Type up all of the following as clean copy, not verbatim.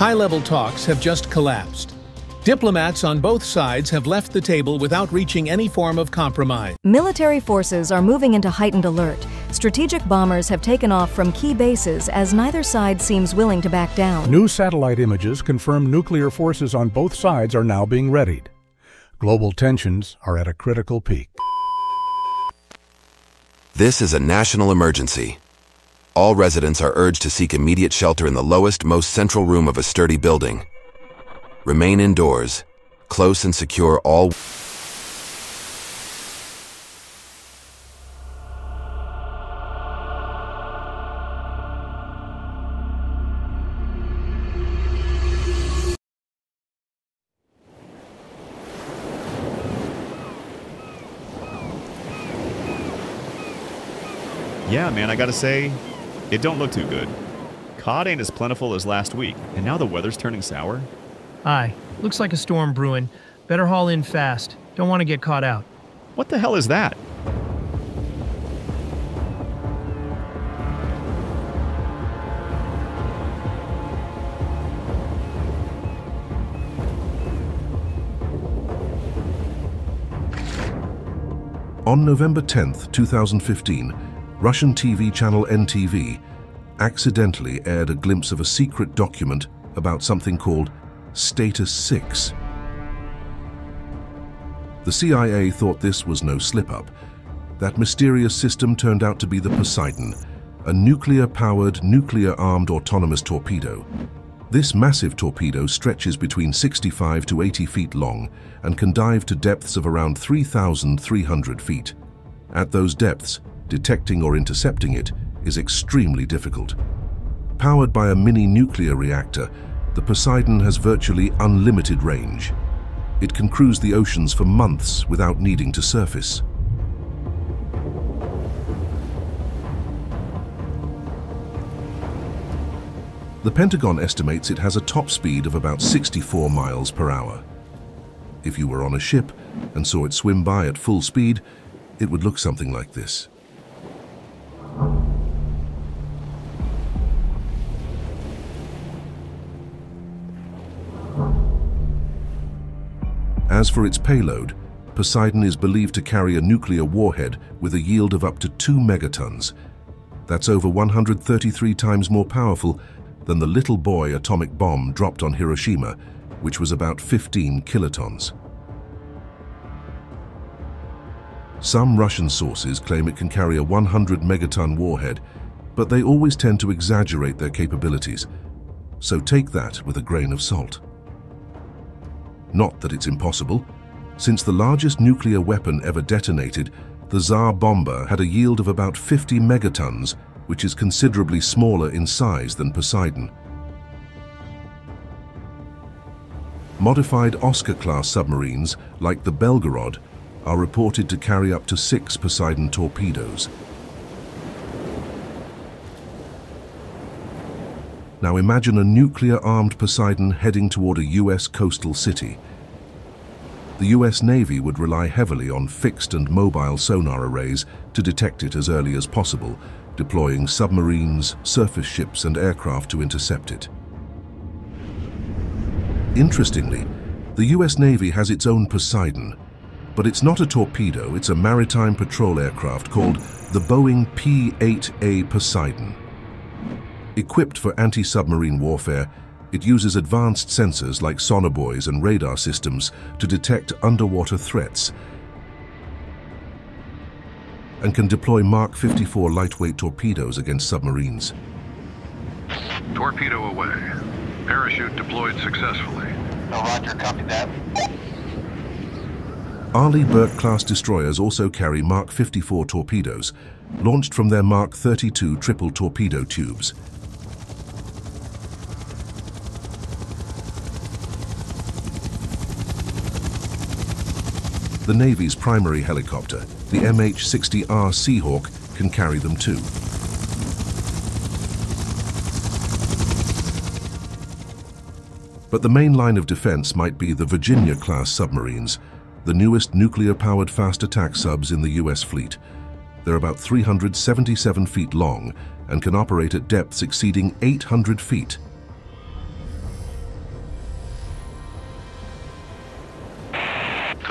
high-level talks have just collapsed. Diplomats on both sides have left the table without reaching any form of compromise. Military forces are moving into heightened alert. Strategic bombers have taken off from key bases as neither side seems willing to back down. New satellite images confirm nuclear forces on both sides are now being readied. Global tensions are at a critical peak. This is a national emergency. All residents are urged to seek immediate shelter in the lowest, most central room of a sturdy building. Remain indoors. Close and secure all. Yeah, man, I gotta say, it don't look too good. Cod ain't as plentiful as last week, and now the weather's turning sour. Aye, looks like a storm brewing. Better haul in fast. Don't want to get caught out. What the hell is that? On November 10th, 2015, Russian TV channel NTV accidentally aired a glimpse of a secret document about something called Status 6. The CIA thought this was no slip-up. That mysterious system turned out to be the Poseidon, a nuclear-powered, nuclear-armed autonomous torpedo. This massive torpedo stretches between 65 to 80 feet long and can dive to depths of around 3,300 feet. At those depths, detecting or intercepting it is extremely difficult. Powered by a mini nuclear reactor, the Poseidon has virtually unlimited range. It can cruise the oceans for months without needing to surface. The Pentagon estimates it has a top speed of about 64 miles per hour. If you were on a ship and saw it swim by at full speed, it would look something like this. As for its payload, Poseidon is believed to carry a nuclear warhead with a yield of up to 2 megatons. That's over 133 times more powerful than the little boy atomic bomb dropped on Hiroshima, which was about 15 kilotons. Some Russian sources claim it can carry a 100 megaton warhead, but they always tend to exaggerate their capabilities, so take that with a grain of salt. Not that it's impossible. Since the largest nuclear weapon ever detonated, the Tsar bomber had a yield of about 50 megatons, which is considerably smaller in size than Poseidon. Modified Oscar-class submarines, like the Belgorod, are reported to carry up to 6 Poseidon torpedoes. Now imagine a nuclear-armed Poseidon heading toward a US coastal city. The US Navy would rely heavily on fixed and mobile sonar arrays to detect it as early as possible, deploying submarines, surface ships, and aircraft to intercept it. Interestingly, the US Navy has its own Poseidon, but it's not a torpedo, it's a maritime patrol aircraft called the Boeing P-8A Poseidon. Equipped for anti-submarine warfare, it uses advanced sensors like sonobuoys and radar systems to detect underwater threats and can deploy Mach 54 lightweight torpedoes against submarines. Torpedo away. Parachute deployed successfully. Roger, copy that. Arleigh Burke-class destroyers also carry Mach 54 torpedoes, launched from their Mach 32 triple torpedo tubes. The Navy's primary helicopter, the MH-60R Seahawk, can carry them too. But the main line of defense might be the Virginia-class submarines, the newest nuclear-powered fast attack subs in the US fleet. They're about 377 feet long and can operate at depths exceeding 800 feet.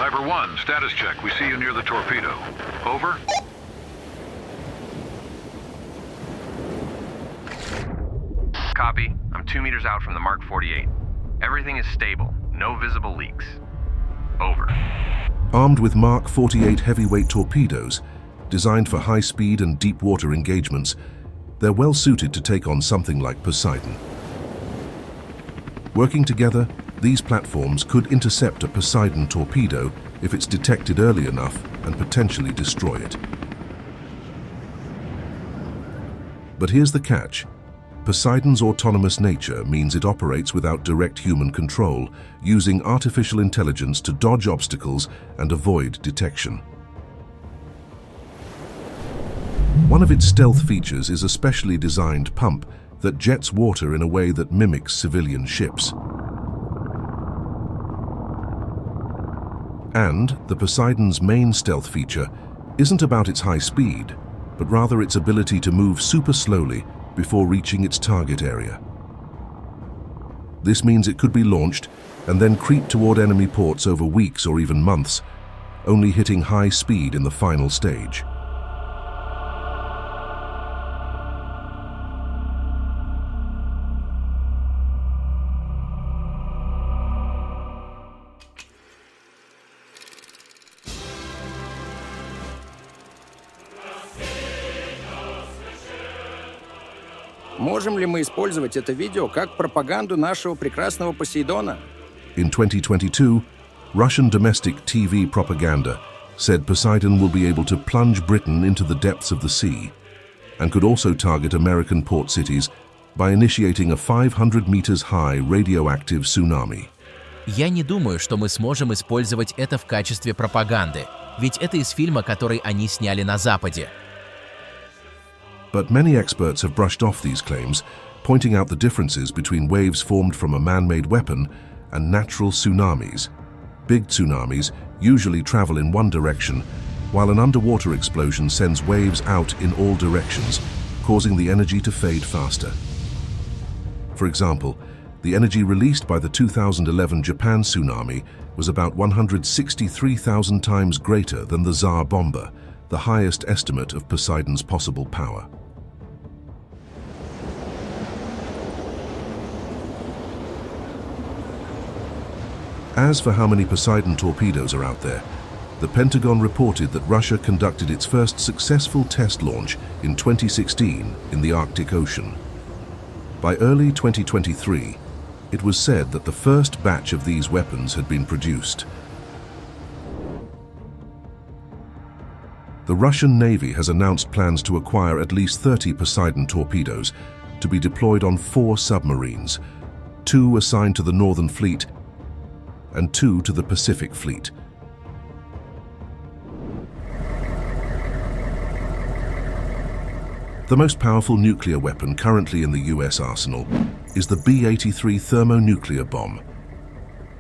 Cyber 1, status check. We see you near the torpedo. Over. Copy. I'm 2 meters out from the Mark 48. Everything is stable. No visible leaks. Over. Armed with Mark 48 heavyweight torpedoes, designed for high-speed and deep-water engagements, they're well suited to take on something like Poseidon. Working together, these platforms could intercept a Poseidon torpedo if it's detected early enough and potentially destroy it. But here's the catch. Poseidon's autonomous nature means it operates without direct human control, using artificial intelligence to dodge obstacles and avoid detection. One of its stealth features is a specially designed pump that jets water in a way that mimics civilian ships. And the Poseidon's main stealth feature isn't about its high speed, but rather its ability to move super slowly before reaching its target area. This means it could be launched and then creep toward enemy ports over weeks or even months, only hitting high speed in the final stage. Можем ли мы использовать это видео как пропаганду нашего прекрасного Посейдона? In 2022, Russian domestic TV propaganda said Poseidon will be able to plunge Britain into the depths of the sea and could also target American port cities by initiating a 500 meters high radioactive tsunami. Я не думаю, что мы сможем использовать это в качестве пропаганды, ведь это из фильма, который они сняли на Западе. But many experts have brushed off these claims, pointing out the differences between waves formed from a man-made weapon and natural tsunamis. Big tsunamis usually travel in one direction, while an underwater explosion sends waves out in all directions, causing the energy to fade faster. For example, the energy released by the 2011 Japan tsunami was about 163,000 times greater than the Tsar bomber, the highest estimate of Poseidon's possible power. As for how many Poseidon torpedoes are out there, the Pentagon reported that Russia conducted its first successful test launch in 2016 in the Arctic Ocean. By early 2023, it was said that the first batch of these weapons had been produced. The Russian Navy has announced plans to acquire at least 30 Poseidon torpedoes to be deployed on 4 submarines, 2 assigned to the Northern Fleet and 2 to the Pacific Fleet. The most powerful nuclear weapon currently in the US arsenal is the B-83 thermonuclear bomb.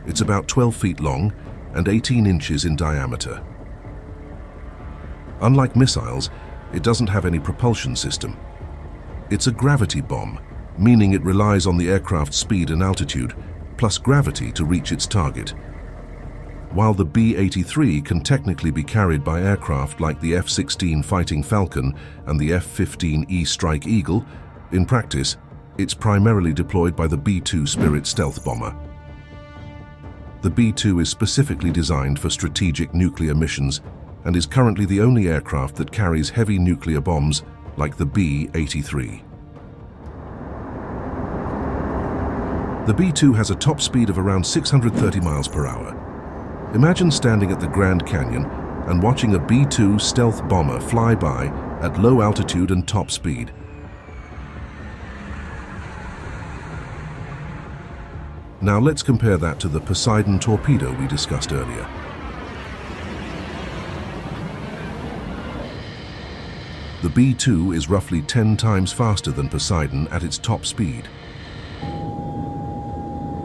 It's about 12 feet long and 18 inches in diameter. Unlike missiles, it doesn't have any propulsion system. It's a gravity bomb, meaning it relies on the aircraft's speed and altitude, plus gravity to reach its target. While the B-83 can technically be carried by aircraft like the F-16 Fighting Falcon and the F-15E Strike Eagle, in practice, it's primarily deployed by the B-2 Spirit stealth bomber. The B-2 is specifically designed for strategic nuclear missions and is currently the only aircraft that carries heavy nuclear bombs like the B-83. The B-2 has a top speed of around 630 miles per hour. Imagine standing at the Grand Canyon and watching a B-2 stealth bomber fly by at low altitude and top speed. Now let's compare that to the Poseidon torpedo we discussed earlier. The B-2 is roughly 10 times faster than Poseidon at its top speed.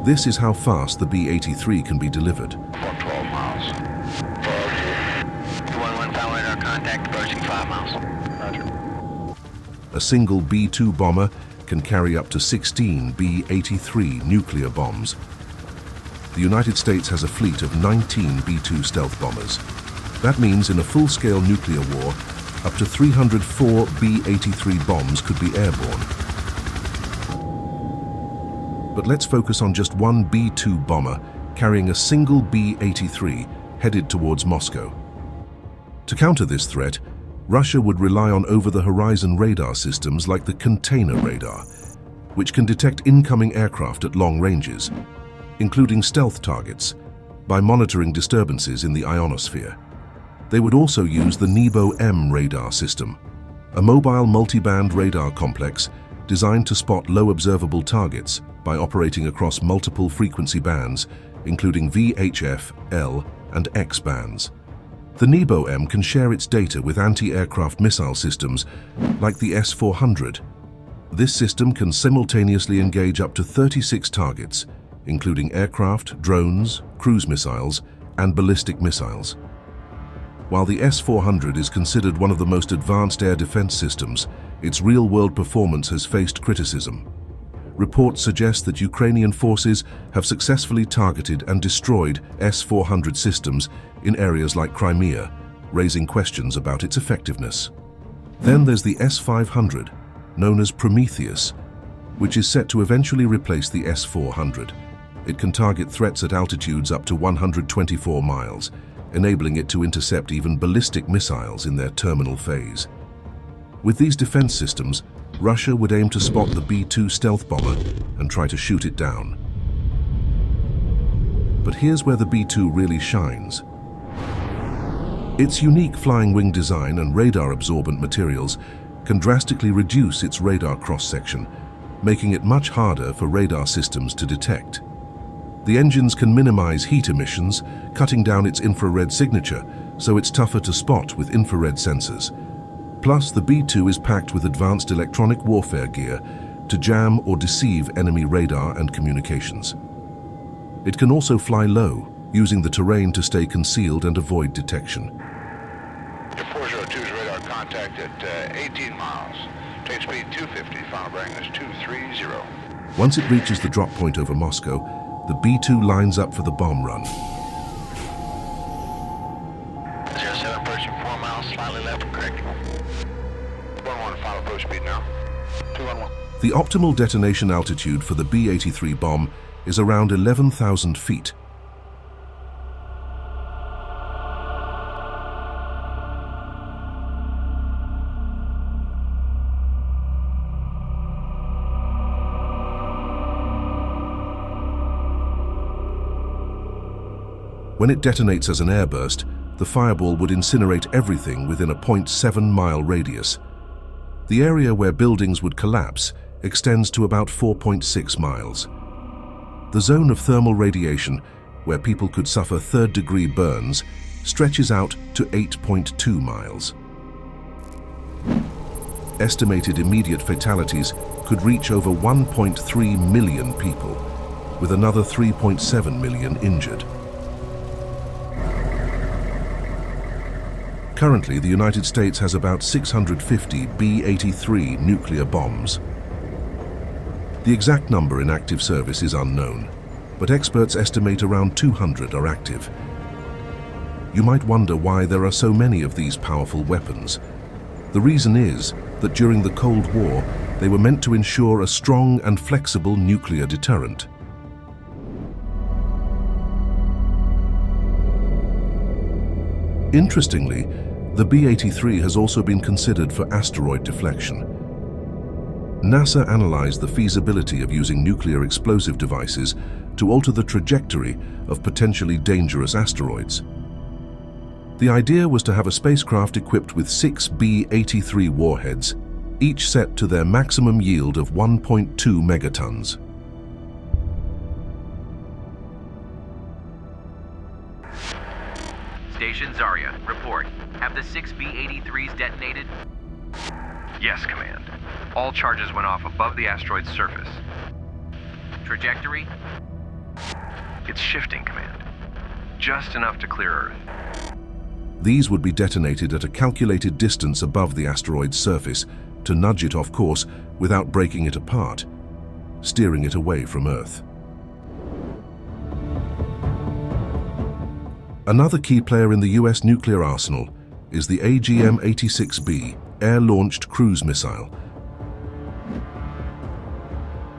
This is how fast the B-83 can be delivered. 12 miles. 211 power radar contact approaching 5 miles. Roger. A single B-2 bomber can carry up to 16 B-83 nuclear bombs. the United States has a fleet of 19 B-2 stealth bombers. That means in a full-scale nuclear war, up to 304 B-83 bombs could be airborne. But let's focus on just one B-2 bomber carrying a single B-83 headed towards Moscow. To counter this threat, Russia would rely on over-the-horizon radar systems like the container radar, which can detect incoming aircraft at long ranges, including stealth targets, by monitoring disturbances in the ionosphere. They would also use the NEBO-M radar system, a mobile multiband radar complex designed to spot low observable targets by operating across multiple frequency bands, including VHF, L, and X bands. The NEBO-M can share its data with anti-aircraft missile systems like the S-400. This system can simultaneously engage up to 36 targets, including aircraft, drones, cruise missiles, and ballistic missiles. While the S-400 is considered one of the most advanced air defense systems, its real-world performance has faced criticism. Reports suggest that Ukrainian forces have successfully targeted and destroyed S-400 systems in areas like Crimea, raising questions about its effectiveness. Then there's the S-500, known as Prometheus, which is set to eventually replace the S-400. It can target threats at altitudes up to 124 miles, enabling it to intercept even ballistic missiles in their terminal phase. With these defense systems, Russia would aim to spot the B-2 stealth bomber and try to shoot it down. But here's where the B-2 really shines. Its unique flying wing design and radar-absorbent materials can drastically reduce its radar cross-section, making it much harder for radar systems to detect. The engines can minimize heat emissions, cutting down its infrared signature, so it's tougher to spot with infrared sensors. Plus, the B-2 is packed with advanced electronic warfare gear to jam or deceive enemy radar and communications. It can also fly low, using the terrain to stay concealed and avoid detection. 402's radar contact at 18 miles. Take speed 250, final bearing is 230. Once it reaches the drop point over Moscow, the B-2 lines up for the bomb run. 07 approaching 4 miles, slightly left and correcting. 11 final approach speed now. 211. The optimal detonation altitude for the B-83 bomb is around 11,000 feet. When it detonates as an airburst, the fireball would incinerate everything within a 0.7-mile radius. The area where buildings would collapse extends to about 4.6 miles. The zone of thermal radiation, where people could suffer third-degree burns, stretches out to 8.2 miles. Estimated immediate fatalities could reach over 1.3 million people, with another 3.7 million injured. Currently, the United States has about 650 B-83 nuclear bombs. The exact number in active service is unknown, but experts estimate around 200 are active. You might wonder why there are so many of these powerful weapons. The reason is that during the Cold War, they were meant to ensure a strong and flexible nuclear deterrent. Interestingly, the B-83 has also been considered for asteroid deflection. NASA analyzed the feasibility of using nuclear explosive devices to alter the trajectory of potentially dangerous asteroids. The idea was to have a spacecraft equipped with 6 B-83 warheads, each set to their maximum yield of 1.2 megatons. Station Zarya, report. Have the 6 B-83s detonated? Yes, Command. All charges went off above the asteroid's surface. Trajectory? It's shifting, Command. Just enough to clear Earth. These would be detonated at a calculated distance above the asteroid's surface to nudge it off course without breaking it apart, steering it away from Earth. Another key player in the US nuclear arsenal is the AGM-86B air-launched cruise missile.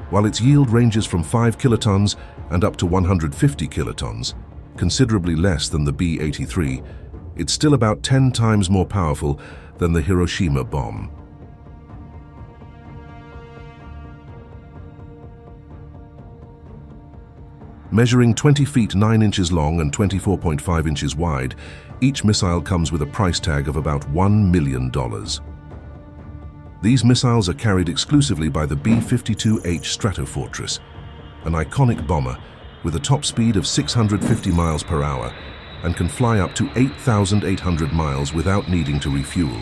While its yield ranges from 5 kilotons and up to 150 kilotons, considerably less than the B-83, it's still about 10 times more powerful than the Hiroshima bomb. Measuring 20 feet 9 inches long and 24.5 inches wide, each missile comes with a price tag of about $1 million. These missiles are carried exclusively by the B-52H Stratofortress, an iconic bomber with a top speed of 650 miles per hour and can fly up to 8,800 miles without needing to refuel.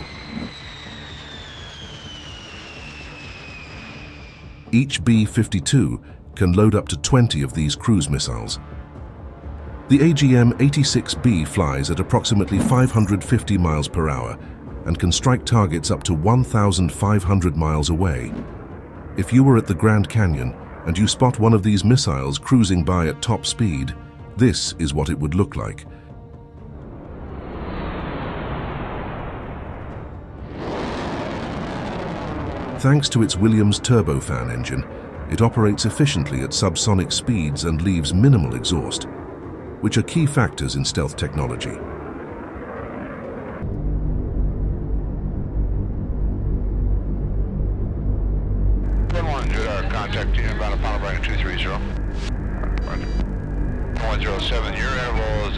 Each B-52 can load up to 20 of these cruise missiles. The AGM-86B flies at approximately 550 miles per hour and can strike targets up to 1,500 miles away. If you were at the Grand Canyon and you spot one of these missiles cruising by at top speed, this is what it would look like. Thanks to its Williams turbofan engine, it operates efficiently at subsonic speeds and leaves minimal exhaust, which are key factors in stealth technology. Contact you inbound Apollo Brandon 230. 107, your interval is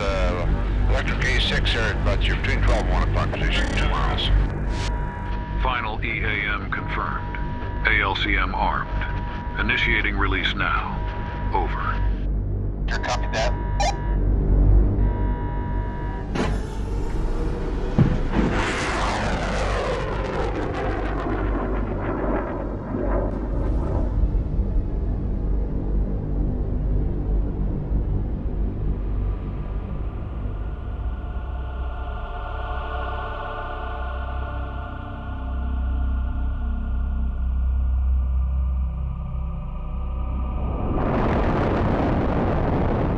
electric A6 here, but you're between 12 and 1 o'clock position, 2 miles. Final EAM confirmed. ALCM armed. Initiating release now. Over. Copy that.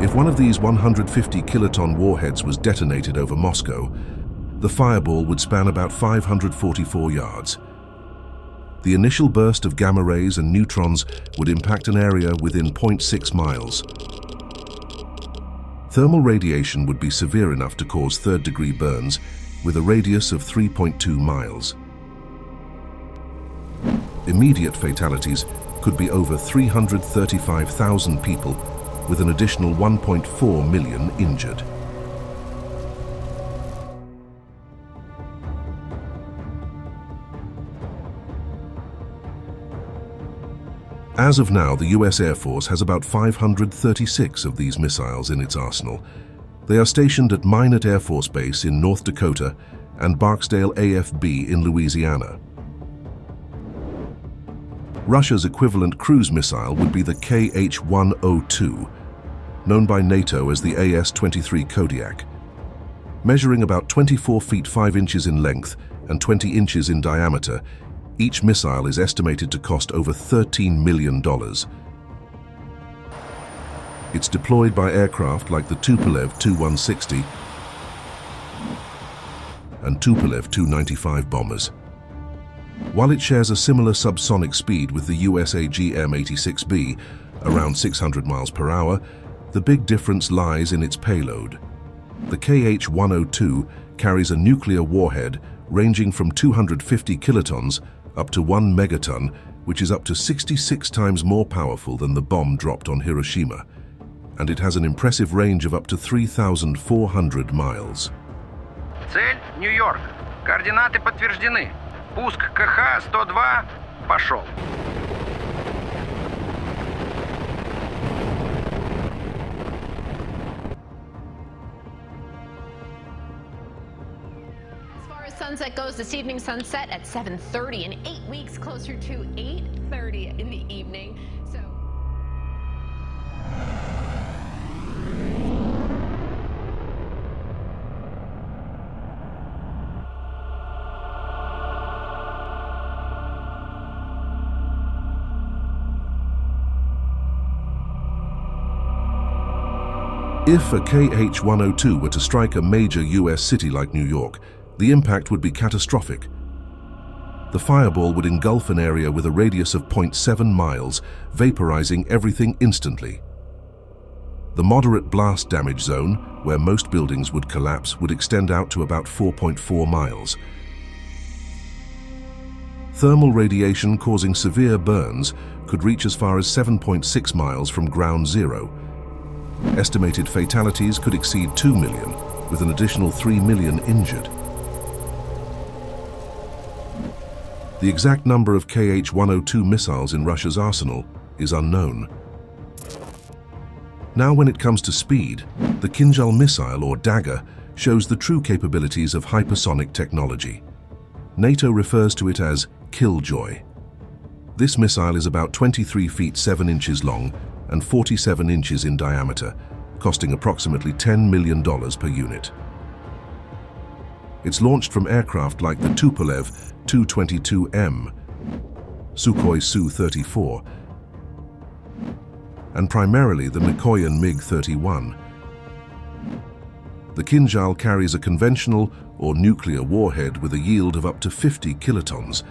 If one of these 150 kiloton warheads was detonated over Moscow, the fireball would span about 544 yards. The initial burst of gamma rays and neutrons would impact an area within 0.6 miles. Thermal radiation would be severe enough to cause third-degree burns with a radius of 3.2 miles. Immediate fatalities could be over 335,000 people, with an additional 1.4 million injured. As of now, the US Air Force has about 536 of these missiles in its arsenal. They are stationed at Minot Air Force Base in North Dakota and Barksdale AFB in Louisiana. Russia's equivalent cruise missile would be the KH-102, known by NATO as the AS-23 Kodiak. Measuring about 24 feet 5 inches in length and 20 inches in diameter, each missile is estimated to cost over $13 million. It's deployed by aircraft like the Tupolev Tu-160 and Tupolev Tu-95 bombers. While it shares a similar subsonic speed with the US AGM-86B, around 600 miles per hour, the big difference lies in its payload. The KH-102 carries a nuclear warhead ranging from 250 kilotons up to 1 megaton, which is up to 66 times more powerful than the bomb dropped on Hiroshima, and it has an impressive range of up to 3,400 miles. Цель – Нью-Йорк. Координаты подтверждены. Пуск КХ-102 пошел. Sunset goes this evening, sunset at 7:30 and 8 weeks closer to 8:30 in the evening. So If a KH-102 were to strike a major US city like New York, the impact would be catastrophic. The fireball would engulf an area with a radius of 0.7 miles, vaporizing everything instantly. The moderate blast damage zone, where most buildings would collapse, would extend out to about 4.4 miles. Thermal radiation causing severe burns could reach as far as 7.6 miles from ground zero. Estimated fatalities could exceed 2 million, with an additional 3 million injured. The exact number of KH-102 missiles in Russia's arsenal is unknown. Now when it comes to speed, the Kinzhal missile, or dagger, shows the true capabilities of hypersonic technology. NATO refers to it as Killjoy. This missile is about 23 feet 7 inches long and 47 inches in diameter, costing approximately $10 million per unit. It's launched from aircraft like the Tupolev Tu-22M, Sukhoi Su-34, and primarily the Mikoyan MiG-31. The Kinzhal carries a conventional or nuclear warhead with a yield of up to 50 kilotons,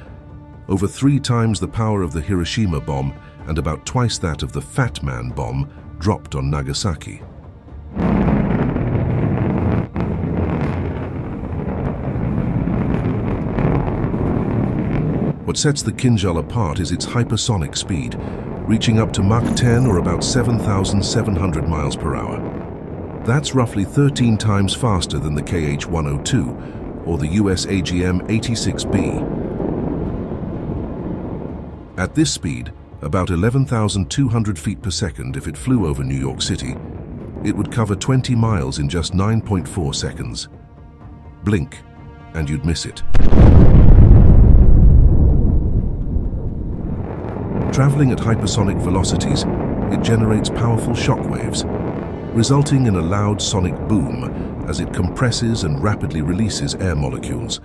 over 3 times the power of the Hiroshima bomb and about twice that of the Fat Man bomb dropped on Nagasaki. What sets the Kinzhal apart is its hypersonic speed, reaching up to Mach 10 or about 7,700 miles per hour. That's roughly 13 times faster than the KH-102 or the US AGM-86B. At this speed, about 11,200 feet per second if it flew over New York City, it would cover 20 miles in just 9.4 seconds. Blink, and you'd miss it. Traveling at hypersonic velocities, it generates powerful shockwaves, resulting in a loud sonic boom as it compresses and rapidly releases air molecules.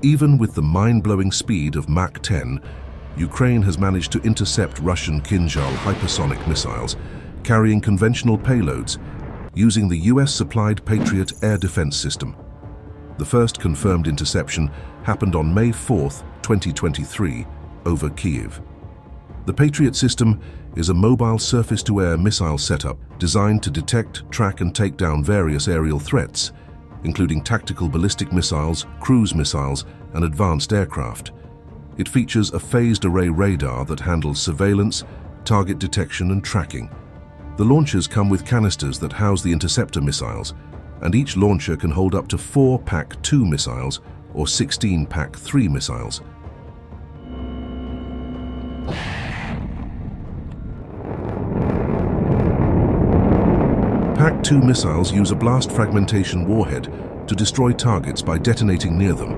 Even with the mind-blowing speed of Mach 10, Ukraine has managed to intercept Russian Kinzhal hypersonic missiles, carrying conventional payloads, using the US-supplied Patriot air defense system. The first confirmed interception happened on May 4, 2023, over Kyiv. The Patriot system is a mobile surface-to-air missile setup designed to detect, track and take down various aerial threats, including tactical ballistic missiles, cruise missiles, and advanced aircraft. It features a phased array radar that handles surveillance, target detection, and tracking. The launchers come with canisters that house the interceptor missiles, and each launcher can hold up to 4 PAC-2 missiles or 16 PAC-3 missiles. PAC-2 missiles use a blast fragmentation warhead to destroy targets by detonating near them.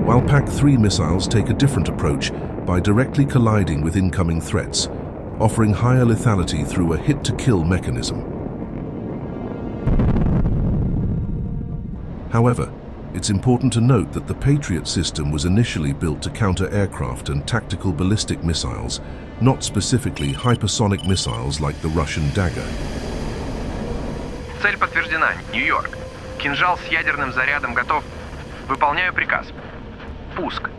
While PAC-3 missiles take a different approach by directly colliding with incoming threats, offering higher lethality through a hit-to-kill mechanism. However, it's important to note that the Patriot system was initially built to counter aircraft and tactical ballistic missiles, not specifically hypersonic missiles like the Russian Dagger. Цель подтверждена. Нью-Йорк. Кинжал с ядерным зарядом готов. Выполняю приказ. Пуск.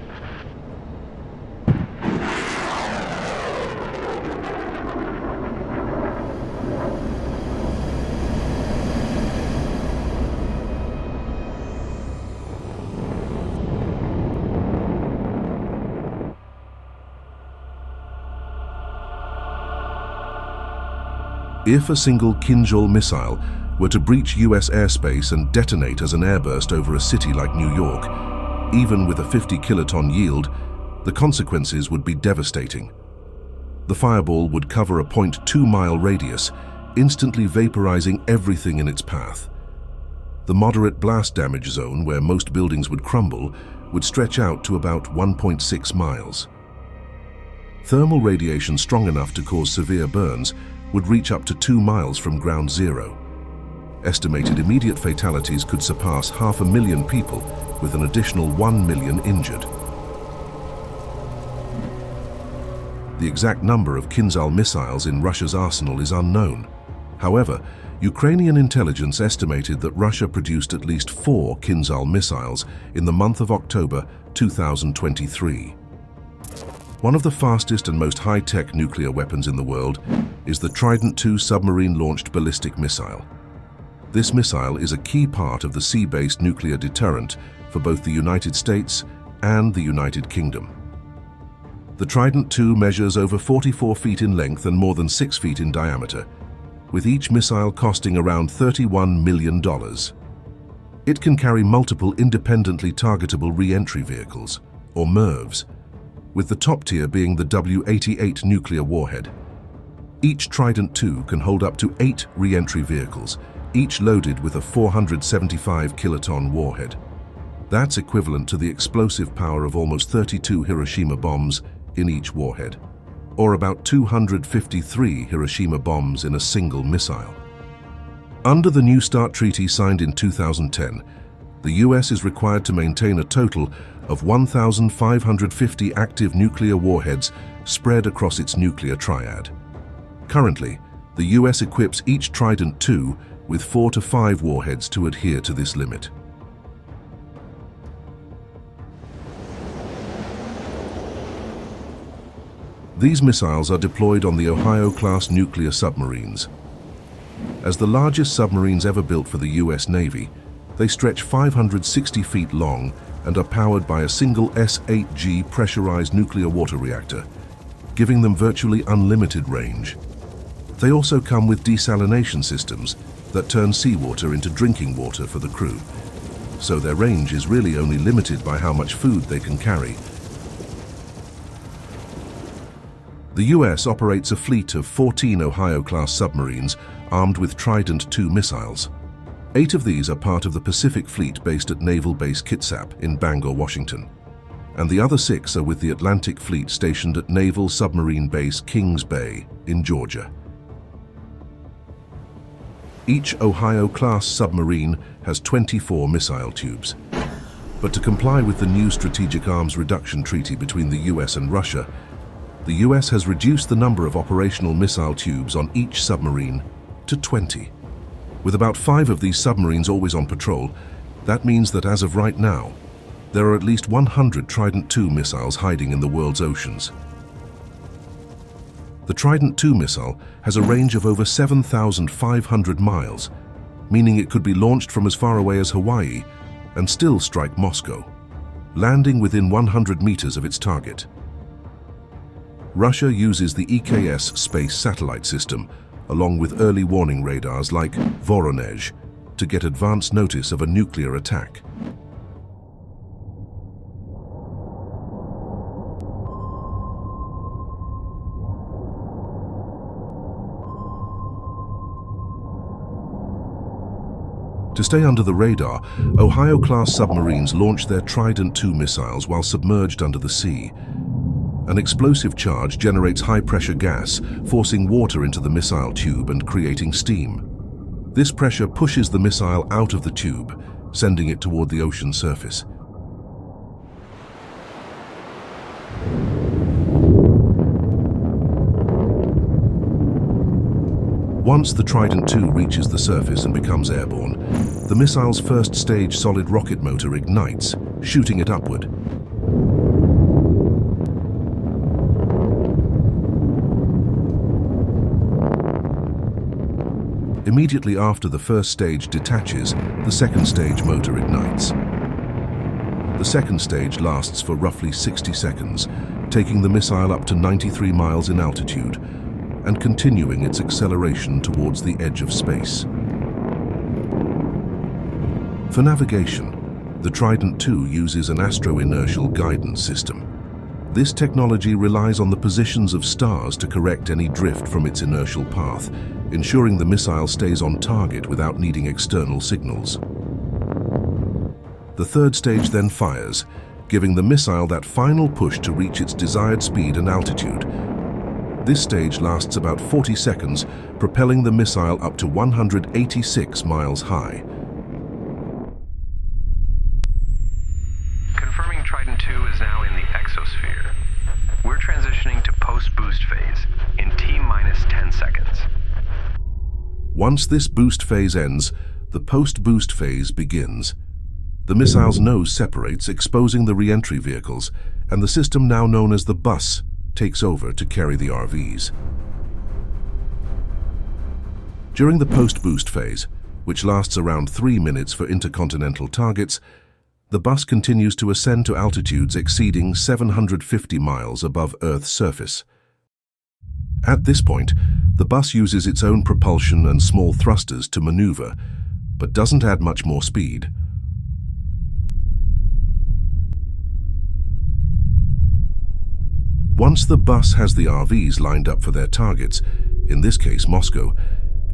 If a single Kinzhal missile were to breach US airspace and detonate as an airburst over a city like New York, even with a 50 kiloton yield, the consequences would be devastating. The fireball would cover a 0.2-mile radius, instantly vaporizing everything in its path. The moderate blast damage zone, where most buildings would crumble, would stretch out to about 1.6 miles. Thermal radiation strong enough to cause severe burns would reach up to 2 miles from ground zero. estimated immediate fatalities could surpass 500,000 people, with an additional 1 million injured. The exact number of Kinzhal missiles in Russia's arsenal is unknown. However, Ukrainian intelligence estimated that Russia produced at least 4 Kinzhal missiles in the month of October 2023. One of the fastest and most high-tech nuclear weapons in the world is the Trident II submarine-launched ballistic missile. This missile is a key part of the sea-based nuclear deterrent for both the United States and the United Kingdom. The Trident II measures over 44 feet in length and more than 6 feet in diameter, with each missile costing around $31 million. It can carry multiple independently targetable re-entry vehicles, or MIRVs, with the top tier being the W-88 nuclear warhead. Each Trident II can hold up to 8 re-entry vehicles, each loaded with a 475 kiloton warhead. That's equivalent to the explosive power of almost 32 Hiroshima bombs in each warhead, or about 253 Hiroshima bombs in a single missile. Under the New START Treaty signed in 2010, the US is required to maintain a total of 1,550 active nuclear warheads spread across its nuclear triad. Currently, the US equips each Trident II with 4 to 5 warheads to adhere to this limit. These missiles are deployed on the Ohio-class nuclear submarines. As the largest submarines ever built for the US Navy, they stretch 560 feet long and are powered by a single S-8G pressurized nuclear water reactor, giving them virtually unlimited range. They also come with desalination systems that turn seawater into drinking water for the crew, so their range is really only limited by how much food they can carry. The US operates a fleet of 14 Ohio-class submarines armed with Trident II missiles. 8 of these are part of the Pacific Fleet based at Naval Base Kitsap in Bangor, Washington, and the other 6 are with the Atlantic Fleet stationed at Naval Submarine Base Kings Bay in Georgia. Each Ohio-class submarine has 24 missile tubes. But to comply with the new Strategic Arms Reduction Treaty between the US and Russia, the US has reduced the number of operational missile tubes on each submarine to 20. With about 5 of these submarines always on patrol, that means that as of right now, there are at least 100 Trident II missiles hiding in the world's oceans. The Trident II missile has a range of over 7,500 miles, meaning it could be launched from as far away as Hawaii and still strike Moscow, landing within 100 meters of its target. Russia uses the EKS space satellite system, along with early warning radars like Voronezh, to get advance notice of a nuclear attack. To stay under the radar, Ohio-class submarines launch their Trident II missiles while submerged under the sea. An explosive charge generates high-pressure gas, forcing water into the missile tube and creating steam. This pressure pushes the missile out of the tube, sending it toward the ocean surface. Once the Trident II reaches the surface and becomes airborne, the missile's first-stage solid rocket motor ignites, shooting it upward. Immediately after the first stage detaches, the second stage motor ignites. The second stage lasts for roughly 60 seconds, taking the missile up to 93 miles in altitude and continuing its acceleration towards the edge of space. For navigation, the Trident II uses an astro-inertial guidance system. This technology relies on the positions of stars to correct any drift from its inertial path, ensuring the missile stays on target without needing external signals. The third stage then fires, giving the missile that final push to reach its desired speed and altitude. This stage lasts about 40 seconds, propelling the missile up to 186 miles high. Confirming Trident II is now in the exosphere. We're transitioning to post-boost phase in T-minus 10 seconds. Once this boost phase ends, the post-boost phase begins. The missile's nose separates, exposing the re-entry vehicles, and the system now known as the bus takes over to carry the RVs. During the post-boost phase, which lasts around 3 minutes for intercontinental targets, the bus continues to ascend to altitudes exceeding 750 miles above Earth's surface. At this point, the bus uses its own propulsion and small thrusters to maneuver, but doesn't add much more speed. Once the bus has the RVs lined up for their targets, in this case Moscow,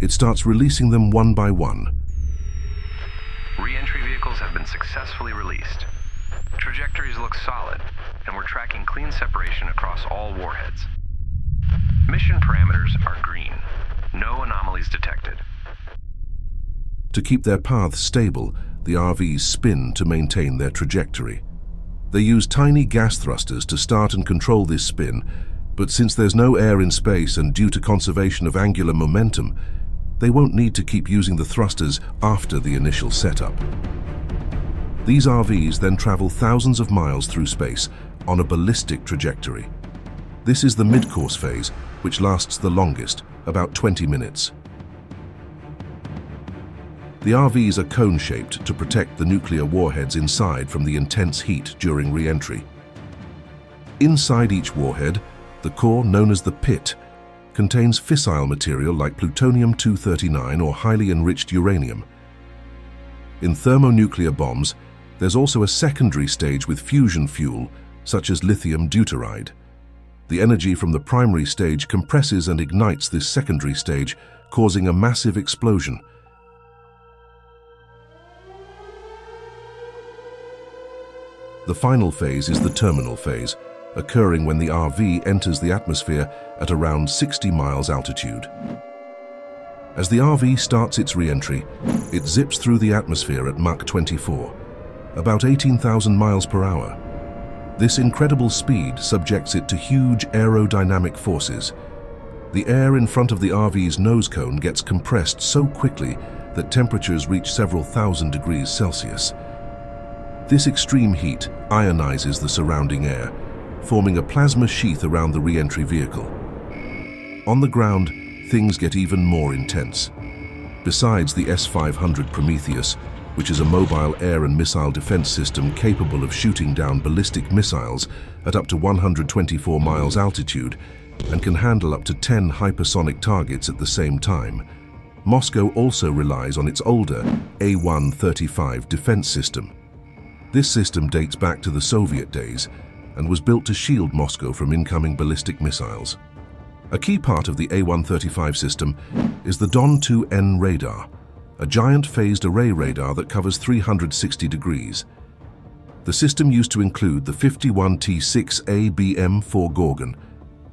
it starts releasing them one by one. Re-entry vehicles have been successfully released. Trajectories look solid, and we're tracking clean separation across all warheads. Mission parameters are green. No anomalies detected. To keep their paths stable, the RVs spin to maintain their trajectory. They use tiny gas thrusters to start and control this spin, but since there's no air in space and due to conservation of angular momentum, they won't need to keep using the thrusters after the initial setup. These RVs then travel thousands of miles through space on a ballistic trajectory. This is the mid-course phase, which lasts the longest, about 20 minutes. The RVs are cone-shaped to protect the nuclear warheads inside from the intense heat during re-entry. Inside each warhead, the core, known as the pit, contains fissile material like plutonium-239 or highly enriched uranium. In thermonuclear bombs, there's also a secondary stage with fusion fuel, such as lithium deuteride. The energy from the primary stage compresses and ignites this secondary stage, causing a massive explosion. The final phase is the terminal phase, occurring when the RV enters the atmosphere at around 60 miles altitude. As the RV starts its re-entry, it zips through the atmosphere at Mach 24, about 18,000 miles per hour. This incredible speed subjects it to huge aerodynamic forces. The air in front of the RV's nose cone gets compressed so quickly that temperatures reach several thousand degrees Celsius. This extreme heat ionizes the surrounding air, forming a plasma sheath around the re-entry vehicle. On the ground, things get even more intense. Besides the S-500 Prometheus, which is a mobile air and missile defense system capable of shooting down ballistic missiles at up to 124 miles altitude and can handle up to 10 hypersonic targets at the same time, Moscow also relies on its older A-135 defense system. This system dates back to the Soviet days and was built to shield Moscow from incoming ballistic missiles. A key part of the A-135 system is the Don-2N radar, a giant phased array radar that covers 360 degrees. The system used to include the 51 T-6A-BM-4 Gorgon,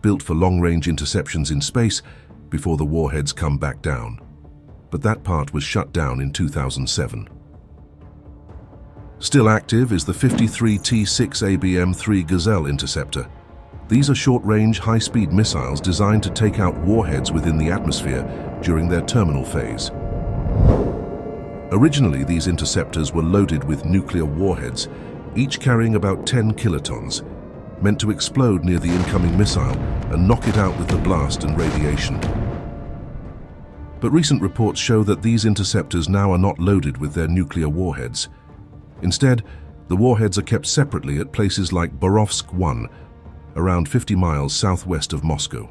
built for long-range interceptions in space before the warheads come back down. But that part was shut down in 2007. Still active is the 53 T-6A-BM-3 Gazelle interceptor. These are short-range, high-speed missiles designed to take out warheads within the atmosphere during their terminal phase. Originally, these interceptors were loaded with nuclear warheads, each carrying about 10 kilotons, meant to explode near the incoming missile and knock it out with the blast and radiation. But recent reports show that these interceptors now are not loaded with their nuclear warheads. Instead, the warheads are kept separately at places like Borovsk 1, around 50 miles southwest of Moscow.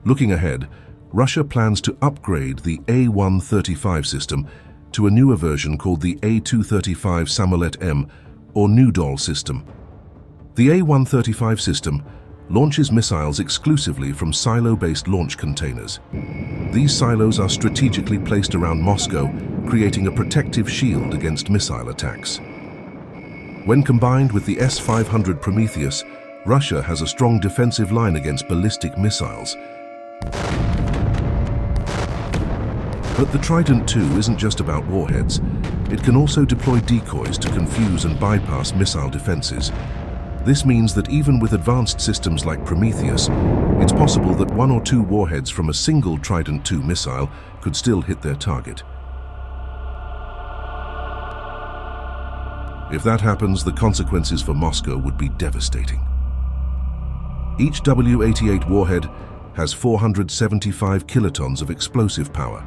Looking ahead, Russia plans to upgrade the A-135 system to a newer version called the A-235 Samolet-M, or Nudol system. The A-135 system launches missiles exclusively from silo-based launch containers. These silos are strategically placed around Moscow, creating a protective shield against missile attacks. When combined with the S-500 Prometheus, Russia has a strong defensive line against ballistic missiles. But the Trident II isn't just about warheads. It can also deploy decoys to confuse and bypass missile defenses. This means that even with advanced systems like Prometheus, it's possible that one or two warheads from a single Trident II missile could still hit their target. If that happens, the consequences for Moscow would be devastating. Each W-88 warhead has 475 kilotons of explosive power.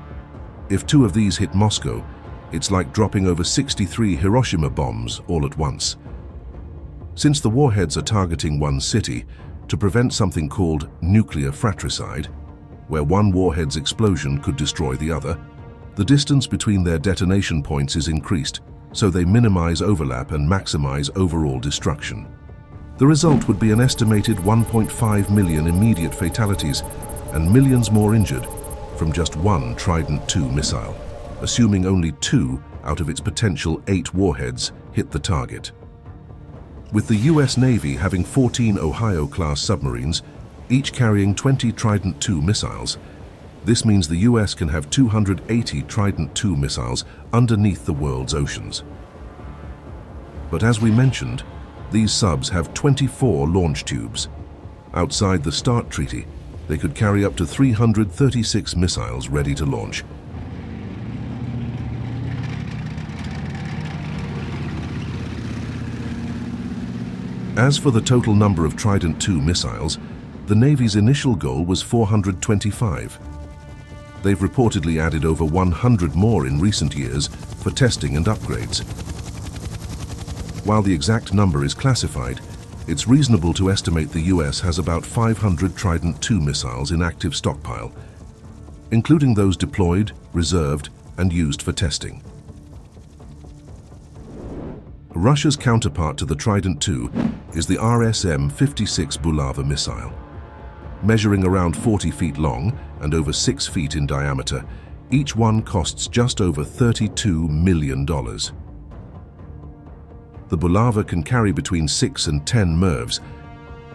If two of these hit Moscow, it's like dropping over 63 Hiroshima bombs all at once. Since the warheads are targeting one city, to prevent something called nuclear fratricide, where one warhead's explosion could destroy the other, the distance between their detonation points is increased, so they minimize overlap and maximize overall destruction. The result would be an estimated 1.5 million immediate fatalities and millions more injured from just one Trident II missile, assuming only 2 out of its potential 8 warheads hit the target. With the US Navy having 14 Ohio-class submarines, each carrying 20 Trident II missiles, this means the US can have 280 Trident II missiles underneath the world's oceans. But as we mentioned, these subs have 24 launch tubes. Outside the START treaty, they could carry up to 336 missiles ready to launch. As for the total number of Trident II missiles, the Navy's initial goal was 425. They've reportedly added over 100 more in recent years for testing and upgrades. While the exact number is classified, it's reasonable to estimate the US has about 500 Trident II missiles in active stockpile, including those deployed, reserved, and used for testing. Russia's counterpart to the Trident II is the RSM-56 Bulava missile. Measuring around 40 feet long and over 6 feet in diameter, each one costs just over $32 million. The Bulava can carry between 6 and 10 MIRVs,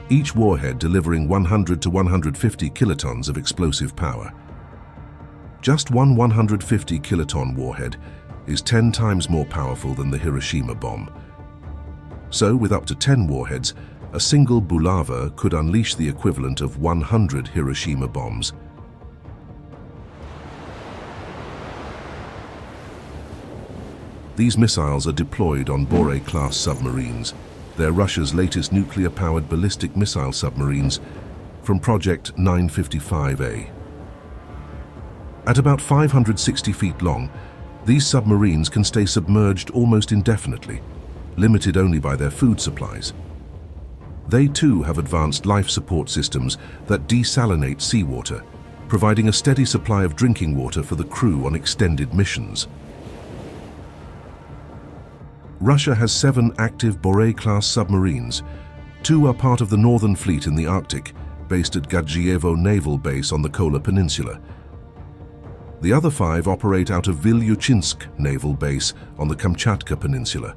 each warhead delivering 100 to 150 kilotons of explosive power. Just one 150 kiloton warhead is 10 times more powerful than the Hiroshima bomb. So, with up to 10 warheads, a single Bulava could unleash the equivalent of 100 Hiroshima bombs. These missiles are deployed on Borei-class submarines. They're Russia's latest nuclear-powered ballistic missile submarines from Project 955A. At about 560 feet long, these submarines can stay submerged almost indefinitely, limited only by their food supplies. They too have advanced life support systems that desalinate seawater, providing a steady supply of drinking water for the crew on extended missions. Russia has 7 active Borei-class submarines. 2 are part of the Northern Fleet in the Arctic, based at Gadjievo Naval Base on the Kola Peninsula. The other 5 operate out of Vilyuchinsk Naval Base on the Kamchatka Peninsula.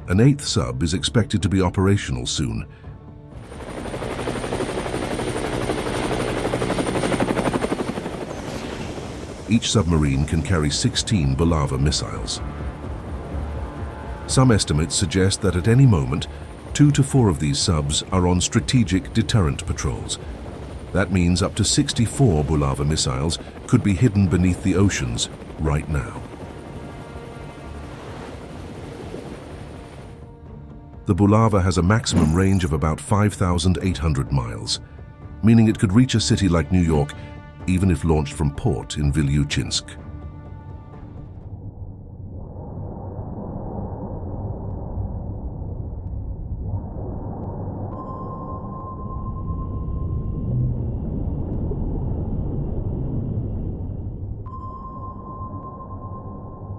An 8th sub is expected to be operational soon. Each submarine can carry 16 Bulava missiles. Some estimates suggest that at any moment, 2 to 4 of these subs are on strategic deterrent patrols. That means up to 64 Bulava missiles could be hidden beneath the oceans right now. The Bulava has a maximum range of about 5,800 miles, meaning it could reach a city like New York even if launched from port in Vilyuchinsk.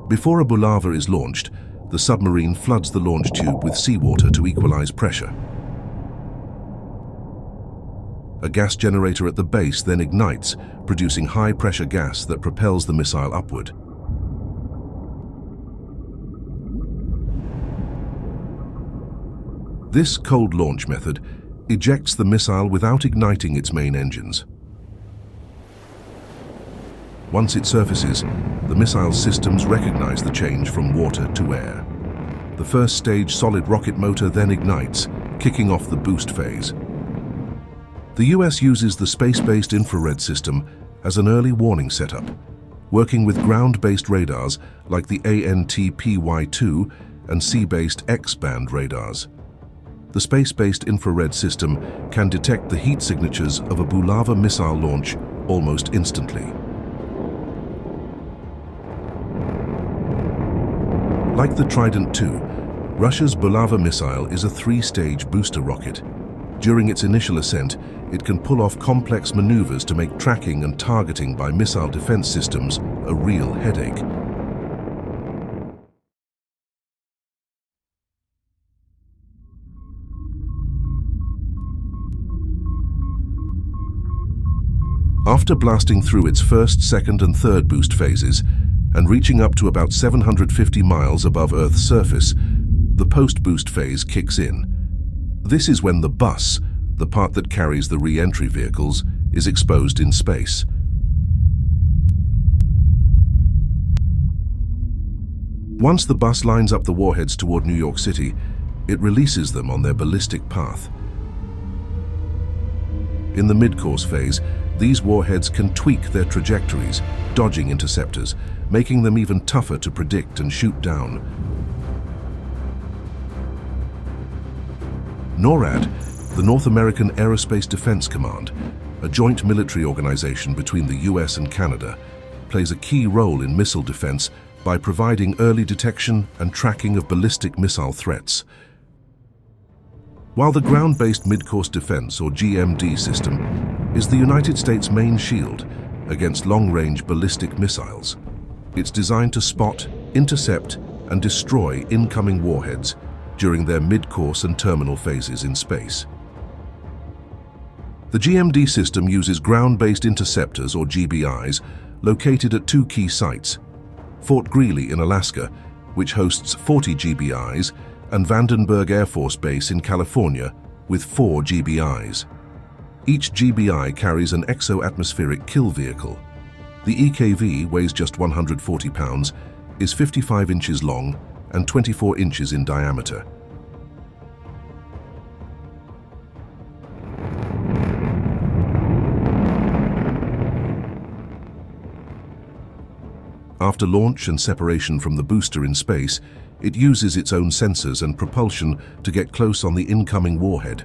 Before a Bulava is launched, the submarine floods the launch tube with seawater to equalize pressure. A gas generator at the base then ignites, producing high-pressure gas that propels the missile upward. This cold launch method ejects the missile without igniting its main engines. Once it surfaces, the missile's systems recognize the change from water to air. The first stage solid rocket motor then ignites, kicking off the boost phase. The US uses the space-based infrared system as an early warning setup, working with ground-based radars like the ANTPY-2 and sea-based X-band radars. The space-based infrared system can detect the heat signatures of a Bulava missile launch almost instantly. Like the Trident II, Russia's Bulava missile is a three-stage booster rocket. During its initial ascent, it can pull off complex maneuvers to make tracking and targeting by missile defense systems a real headache. After blasting through its first, second, and third boost phases, and reaching up to about 750 miles above Earth's surface, the post-boost phase kicks in. This is when the bus, the part that carries the re-entry vehicles, is exposed in space. Once the bus lines up the warheads toward New York City, it releases them on their ballistic path. In the mid-course phase, these warheads can tweak their trajectories, dodging interceptors, making them even tougher to predict and shoot down. NORAD, the North American Aerospace Defense Command, a joint military organization between the US and Canada, plays a key role in missile defense by providing early detection and tracking of ballistic missile threats. While the ground-based mid-course defense, or GMD system, is the United States' main shield against long-range ballistic missiles. It's designed to spot, intercept, and destroy incoming warheads during their mid-course and terminal phases in space. The GMD system uses ground-based interceptors, or GBIs, located at two key sites: Fort Greely in Alaska, which hosts 40 GBIs, and Vandenberg Air Force Base in California, with 4 GBIs. Each GBI carries an exo-atmospheric kill vehicle. The EKV weighs just 140 pounds, is 55 inches long, and 24 inches in diameter. After launch and separation from the booster in space, it uses its own sensors and propulsion to get close on the incoming warhead,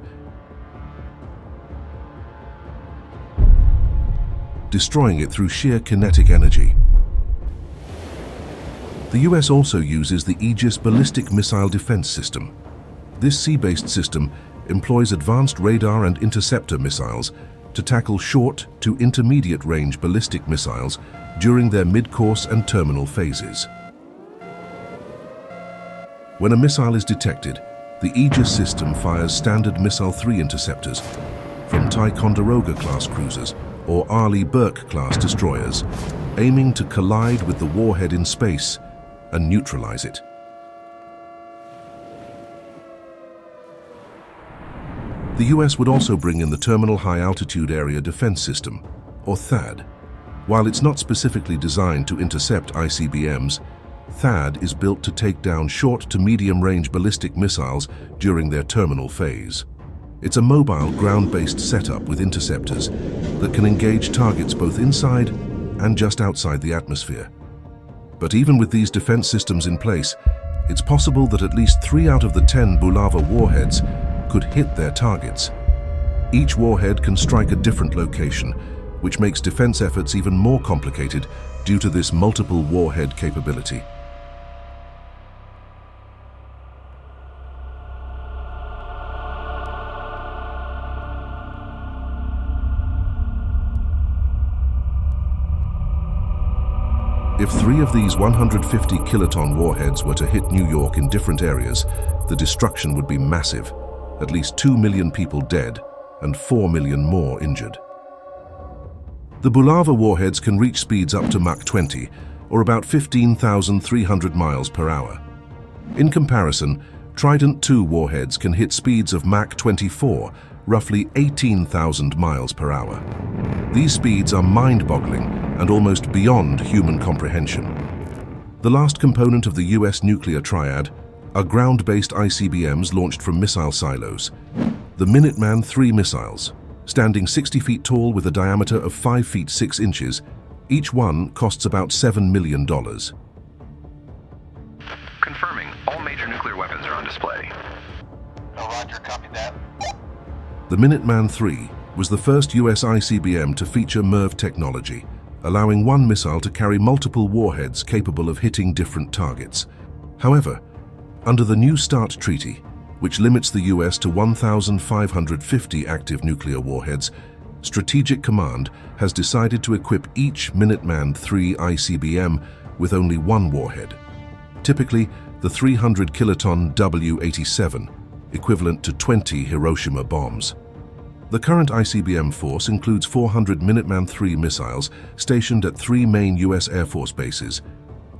destroying it through sheer kinetic energy. The US also uses the Aegis ballistic missile defense system. This sea-based system employs advanced radar and interceptor missiles to tackle short to intermediate range ballistic missiles during their mid-course and terminal phases. When a missile is detected, the Aegis system fires Standard Missile-3 interceptors from Ticonderoga-class cruisers or Arleigh Burke-class destroyers, aiming to collide with the warhead in space and neutralize it. The US would also bring in the Terminal High Altitude Area Defense System, or THAAD. While it's not specifically designed to intercept ICBMs, THAAD is built to take down short to medium-range ballistic missiles during their terminal phase. It's a mobile, ground-based setup with interceptors that can engage targets both inside and just outside the atmosphere. But even with these defense systems in place, it's possible that at least 3 out of the 10 Bulava warheads could hit their targets. Each warhead can strike a different location, which makes defense efforts even more complicated due to this multiple warhead capability. If 3 of these 150 kiloton warheads were to hit New York in different areas, the destruction would be massive. At least 2 million people dead and 4 million more injured. The Bulava warheads can reach speeds up to Mach 20, or about 15,300 miles per hour. In comparison, Trident II warheads can hit speeds of Mach 24, roughly 18,000 miles per hour. These speeds are mind-boggling and almost beyond human comprehension. The last component of the US nuclear triad are ground-based ICBMs launched from missile silos. The Minuteman III missiles, standing 60 feet tall with a diameter of 5 feet 6 inches, each one costs about $7 million. Confirming, all major nuclear weapons are on display. Roger, copy that. The Minuteman III was the first US ICBM to feature MIRV technology, allowing one missile to carry multiple warheads capable of hitting different targets. However, under the New START Treaty, which limits the US to 1,550 active nuclear warheads, Strategic Command has decided to equip each Minuteman III ICBM with only one warhead, typically the 300-kiloton W-87, equivalent to 20 Hiroshima bombs. The current ICBM force includes 400 Minuteman III missiles stationed at 3 main US Air Force bases: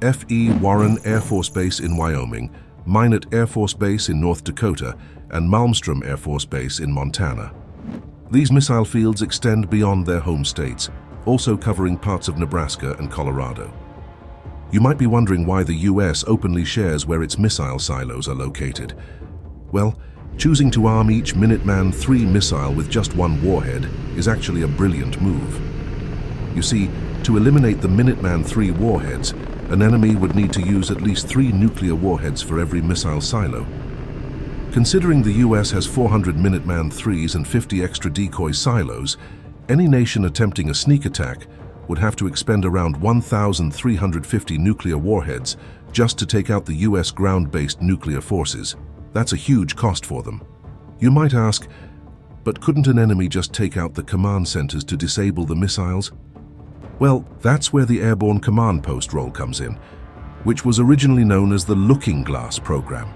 F.E. Warren Air Force Base in Wyoming, Minot Air Force Base in North Dakota, and Malmstrom Air Force Base in Montana. These missile fields extend beyond their home states, also covering parts of Nebraska and Colorado. You might be wondering why the US openly shares where its missile silos are located. Well, choosing to arm each Minuteman III missile with just one warhead is actually a brilliant move. You see, to eliminate the Minuteman III warheads, an enemy would need to use at least 3 nuclear warheads for every missile silo. Considering the US has 400 Minuteman IIIs and 50 extra decoy silos, any nation attempting a sneak attack would have to expend around 1,350 nuclear warheads just to take out the US ground-based nuclear forces. That's a huge cost for them. You might ask, but couldn't an enemy just take out the command centers to disable the missiles? Well, that's where the Airborne Command Post role comes in, which was originally known as the Looking Glass program.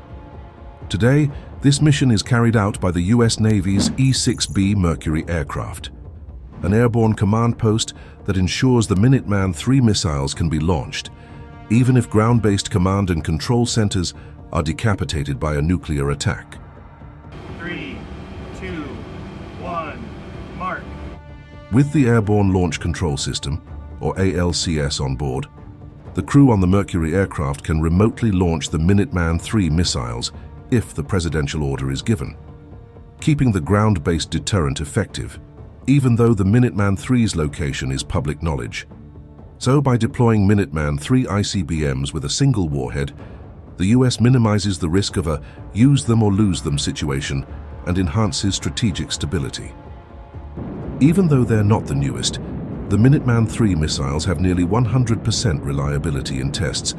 Today, this mission is carried out by the US Navy's E-6B Mercury aircraft, an airborne command post that ensures the Minuteman III missiles can be launched, even if ground-based command and control centers are decapitated by a nuclear attack. 3, 2, 1, mark. With the Airborne Launch Control System, or ALCS, on board, the crew on the Mercury aircraft can remotely launch the Minuteman III missiles if the presidential order is given, keeping the ground-based deterrent effective, even though the Minuteman III's location is public knowledge. So by deploying Minuteman III ICBMs with a single warhead, the US minimizes the risk of a use them or lose them situation and enhances strategic stability. Even though they're not the newest, the Minuteman III missiles have nearly 100% reliability in tests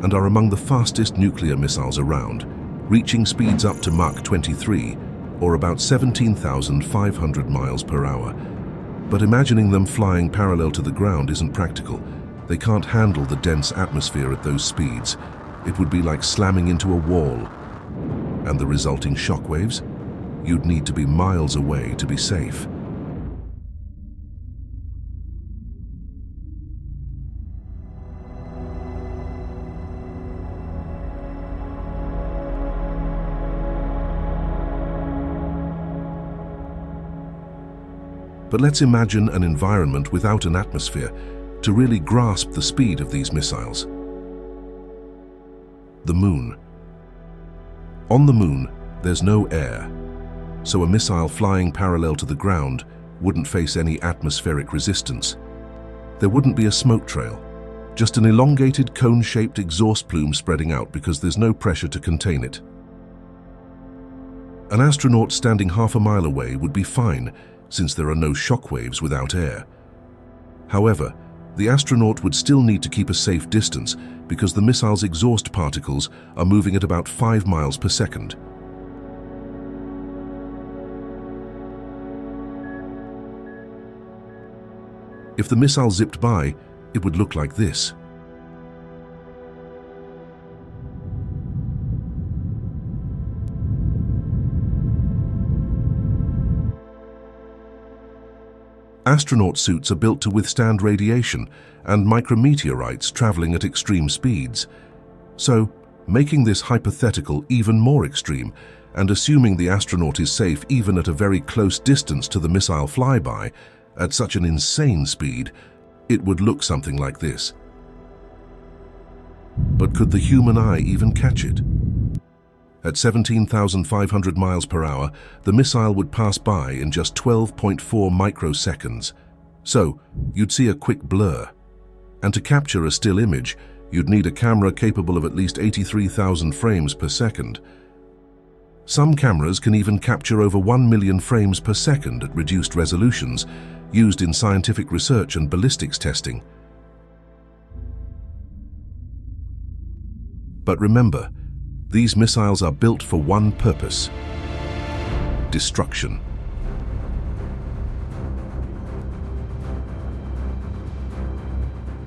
and are among the fastest nuclear missiles around, reaching speeds up to Mach 23, or about 17,500 miles per hour. But imagining them flying parallel to the ground isn't practical. They can't handle the dense atmosphere at those speeds. It would be like slamming into a wall. And the resulting shockwaves? You'd need to be miles away to be safe. But let's imagine an environment without an atmosphere to really grasp the speed of these missiles. The Moon. On the Moon, there's no air, so a missile flying parallel to the ground wouldn't face any atmospheric resistance. There wouldn't be a smoke trail, just an elongated cone-shaped exhaust plume spreading out because there's no pressure to contain it. An astronaut standing half a mile away would be fine, since there are no shockwaves without air. However, the astronaut would still need to keep a safe distance because the missile's exhaust particles are moving at about 5 miles per second. If the missile zipped by, it would look like this. Astronaut suits are built to withstand radiation and micrometeorites traveling at extreme speeds. So, making this hypothetical even more extreme, and assuming the astronaut is safe even at a very close distance to the missile flyby, at such an insane speed, it would look something like this. But could the human eye even catch it? At 17,500 miles per hour, the missile would pass by in just 12.4 microseconds. So, you'd see a quick blur. And to capture a still image, you'd need a camera capable of at least 83,000 frames per second. Some cameras can even capture over 1 million frames per second at reduced resolutions, used in scientific research and ballistics testing. But remember, these missiles are built for one purpose: destruction.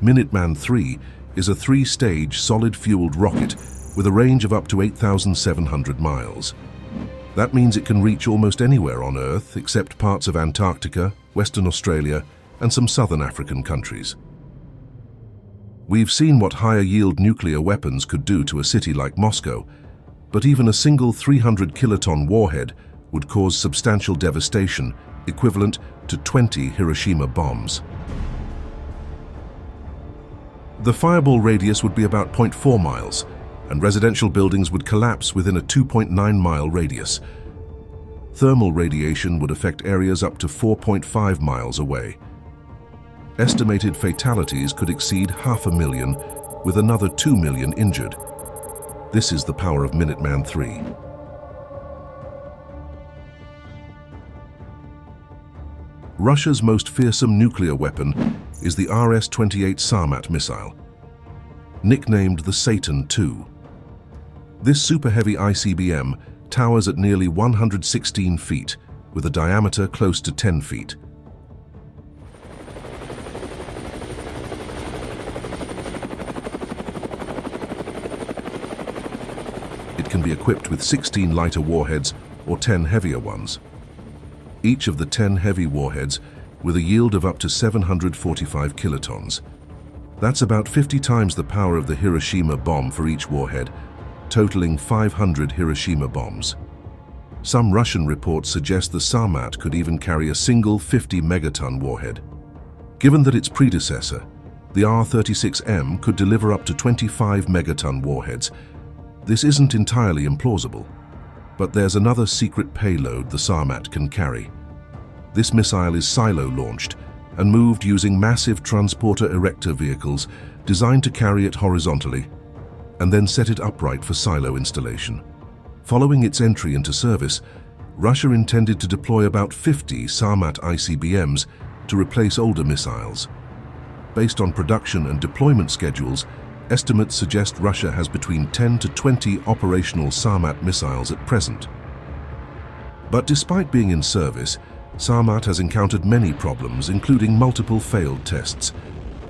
Minuteman III is a 3-stage solid-fueled rocket with a range of up to 8,700 miles. That means it can reach almost anywhere on Earth except parts of Antarctica, Western Australia, and some southern African countries. We've seen what higher-yield nuclear weapons could do to a city like Moscow, but even a single 300-kiloton warhead would cause substantial devastation, equivalent to 20 Hiroshima bombs. The fireball radius would be about 0.4 miles, and residential buildings would collapse within a 2.9-mile radius. Thermal radiation would affect areas up to 4.5 miles away. Estimated fatalities could exceed 500,000, with another 2 million injured. This is the power of Minuteman III. Russia's most fearsome nuclear weapon is the RS-28 Sarmat missile, nicknamed the Satan II. This super-heavy ICBM towers at nearly 116 feet, with a diameter close to 10 feet. It can be equipped with 16 lighter warheads or 10 heavier ones. Each of the 10 heavy warheads with a yield of up to 745 kilotons. That's about 50 times the power of the Hiroshima bomb for each warhead, totaling 500 Hiroshima bombs. Some Russian reports suggest the Sarmat could even carry a single 50-megaton warhead. Given that its predecessor, the R-36M, could deliver up to 25-megaton warheads, this isn't entirely implausible. But there's another secret payload the Sarmat can carry. This missile is silo-launched and moved using massive transporter-erector vehicles designed to carry it horizontally and then set it upright for silo installation. Following its entry into service, Russia intended to deploy about 50 Sarmat ICBMs to replace older missiles. Based on production and deployment schedules, estimates suggest Russia has between 10 to 20 operational Sarmat missiles at present. But despite being in service, Sarmat has encountered many problems, including multiple failed tests,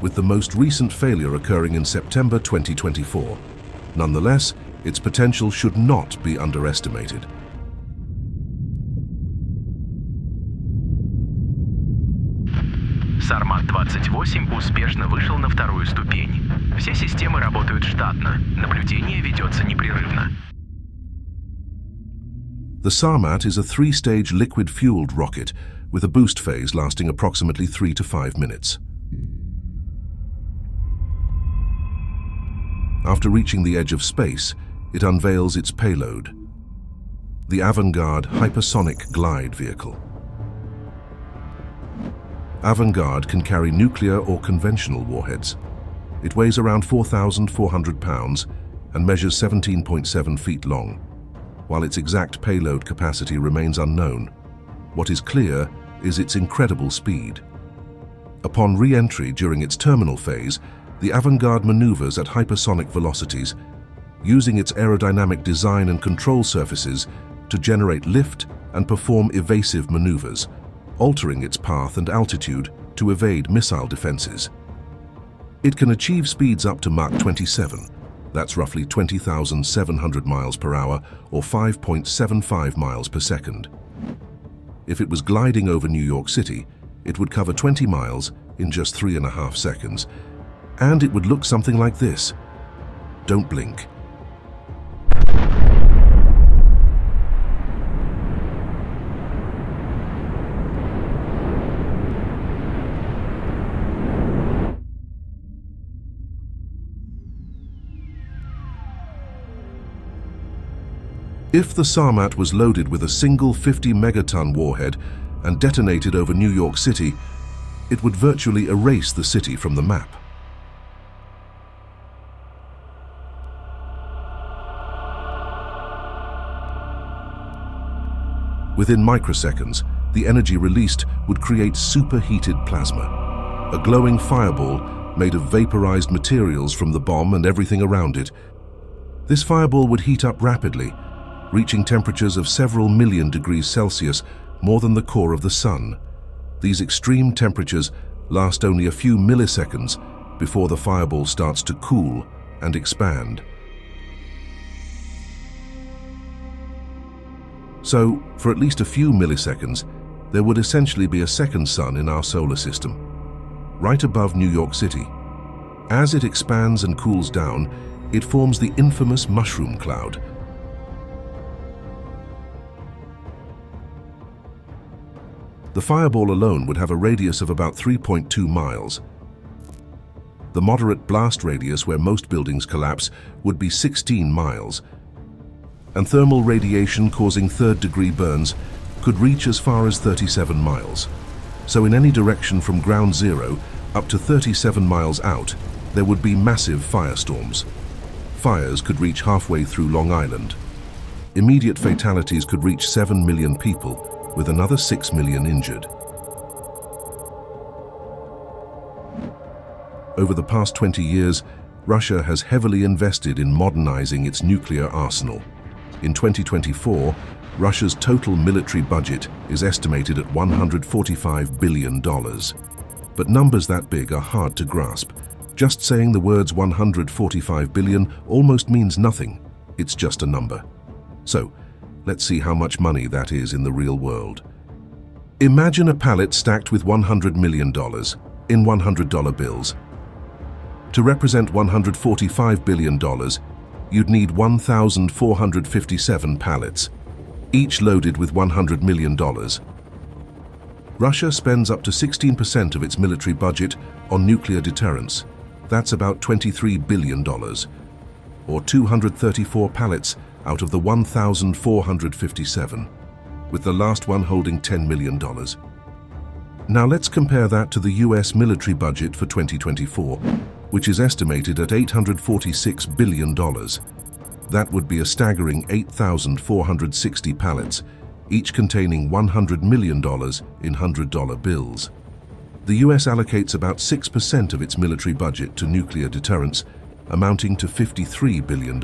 with the most recent failure occurring in September 2024. Nonetheless, its potential should not be underestimated. Sarmat-28 успешно вышел на вторую ступень. Все системы работают штатно. Наблюдение ведется непрерывно. The Sarmat is a 3-stage liquid-fueled rocket with a boost phase lasting approximately 3 to 5 minutes. After reaching the edge of space, it unveils its payload, the Avangard hypersonic glide vehicle. Avangard can carry nuclear or conventional warheads. It weighs around 4,400 pounds and measures 17.7 feet long. While its exact payload capacity remains unknown, what is clear is its incredible speed. Upon re-entry during its terminal phase, the Avangard maneuvers at hypersonic velocities, using its aerodynamic design and control surfaces to generate lift and perform evasive maneuvers, altering its path and altitude to evade missile defenses. It can achieve speeds up to Mach 27, that's roughly 20,700 miles per hour or 5.75 miles per second. If it was gliding over New York City, it would cover 20 miles in just 3.5 seconds, and it would look something like this. Don't blink. If the Sarmat was loaded with a single 50-megaton warhead and detonated over New York City, it would virtually erase the city from the map. Within microseconds, the energy released would create superheated plasma, a glowing fireball made of vaporized materials from the bomb and everything around it. This fireball would heat up rapidly, reaching temperatures of several million degrees Celsius, more than the core of the sun. These extreme temperatures last only a few milliseconds before the fireball starts to cool and expand. So, for at least a few milliseconds, there would essentially be a second sun in our solar system, right above New York City. As it expands and cools down, it forms the infamous mushroom cloud. The fireball alone would have a radius of about 3.2 miles. The moderate blast radius where most buildings collapse would be 16 miles. And thermal radiation causing third-degree burns could reach as far as 37 miles. So in any direction from ground zero up to 37 miles out, there would be massive firestorms. Fires could reach halfway through Long Island. Immediate fatalities could reach 7 million people, with another 6 million injured. Over the past 20 years, Russia has heavily invested in modernizing its nuclear arsenal. In 2024, Russia's total military budget is estimated at $145 billion. But numbers that big are hard to grasp. Just saying the words 145 billion almost means nothing. It's just a number. So, let's see how much money that is in the real world. Imagine a pallet stacked with $100 million in $100 bills. To represent $145 billion, you'd need 1,457 pallets, each loaded with $100 million. Russia spends up to 16% of its military budget on nuclear deterrence. That's about $23 billion, or 234 pallets out of the 1,457, with the last one holding $10 million. Now let's compare that to the US military budget for 2024, which is estimated at $846 billion. That would be a staggering 8,460 pallets, each containing $100 million in $100 bills. The US allocates about 6% of its military budget to nuclear deterrence, amounting to $53 billion,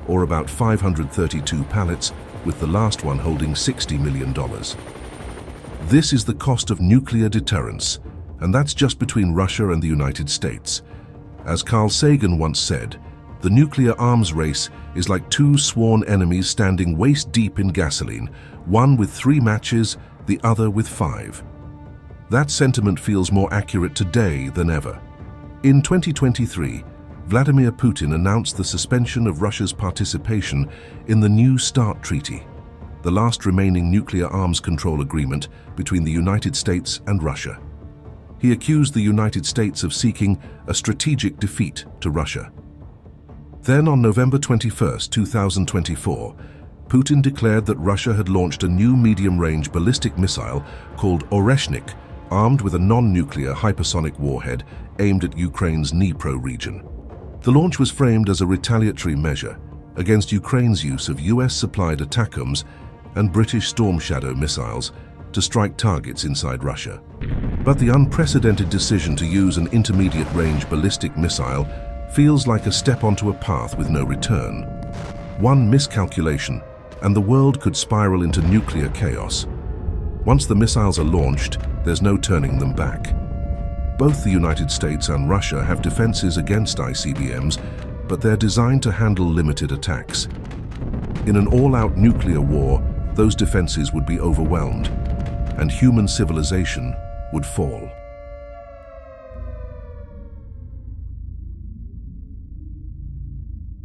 or about 532 pallets, with the last one holding $60 million. This is the cost of nuclear deterrence, and that's just between Russia and the United States. As Carl Sagan once said, the nuclear arms race is like two sworn enemies standing waist-deep in gasoline, one with 3 matches, the other with 5. That sentiment feels more accurate today than ever. In 2023, Vladimir Putin announced the suspension of Russia's participation in the New START Treaty, the last remaining nuclear arms control agreement between the United States and Russia. He accused the United States of seeking a strategic defeat to Russia. Then on November 21, 2024, Putin declared that Russia had launched a new medium-range ballistic missile called Oreshnik, armed with a non-nuclear hypersonic warhead aimed at Ukraine's Dnipro region. The launch was framed as a retaliatory measure against Ukraine's use of US-supplied ATACMS and British Storm Shadow missiles to strike targets inside Russia. But the unprecedented decision to use an intermediate-range ballistic missile feels like a step onto a path with no return. One miscalculation, and the world could spiral into nuclear chaos. Once the missiles are launched, there's no turning them back. Both the United States and Russia have defenses against ICBMs, but they're designed to handle limited attacks. In an all-out nuclear war, those defenses would be overwhelmed, and human civilization would fall.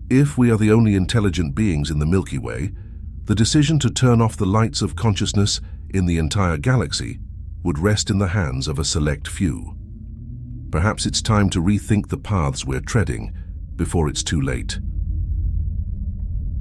If we are the only intelligent beings in the Milky Way, the decision to turn off the lights of consciousness in the entire galaxy would rest in the hands of a select few. Perhaps it's time to rethink the paths we're treading before it's too late.